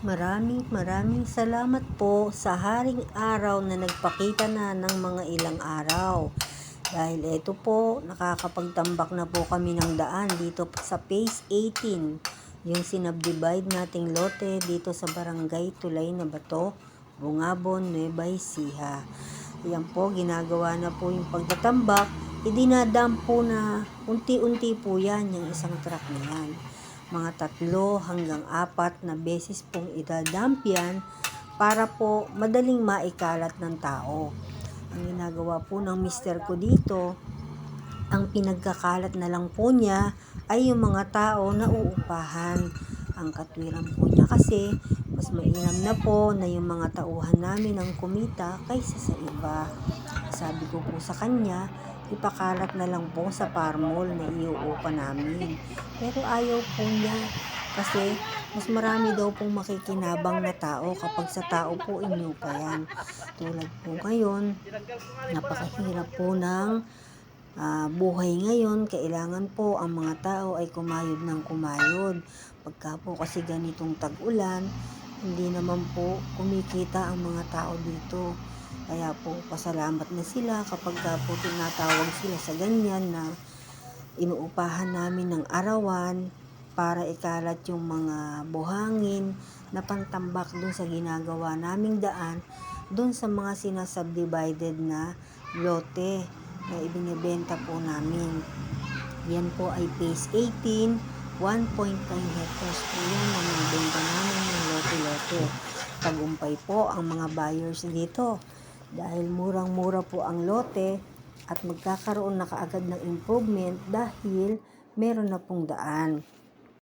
Maraming salamat po sa haring araw na nagpakita na ng mga ilang araw. Dahil ito po, nakakapagtambak na po kami ng daan dito sa Phase 18. Yung sinubdivide nating lote dito sa Barangay Tulay na Bato, Bungabon, Nueva Ecija. Yan po, ginagawa na po yung pagtatambak. Idinadam po na unti-unti po yan, yung isang truck na yan. Mga 3 hanggang 4 na beses pong idadump yan para po madaling maikalat ng tao. Ang ginagawa po ng mister ko dito, ang pinagkakalat na lang po niya ay yung mga tao na uupahan. Ang katwiran po niya kasi mas mainam na po na yung mga tauhan namin ang kumita kaysa sa iba. Sabi ko po sa kanya, ipakalat na lang po sa parmol na iuupa namin. Pero ayaw po niya kasi mas marami daw pong makikinabang na tao kapag sa tao po inyupa yan. Tulad po ngayon, napakahirap po ng buhay ngayon. Kailangan po ang mga tao ay kumayod ng kumayod. Pagka po kasi ganitong tag-ulan, hindi naman po kumikita ang mga tao dito. Kaya po pasalamat na sila kapag po tinatawag sila sa ganyan na inuupahan namin ng arawan para ikalat yung mga buhangin na pantambak dun sa ginagawa naming daan dun sa mga sinasubdivided na lote na ibinibenta po namin. Yan po ay Phase 18, 1.9 hectares po yan na nabenta namin ng lote-lote. Tagumpay po ang mga buyers dito dahil murang-mura po ang lote at magkakaroon na kaagad ng improvement dahil meron na pong daan.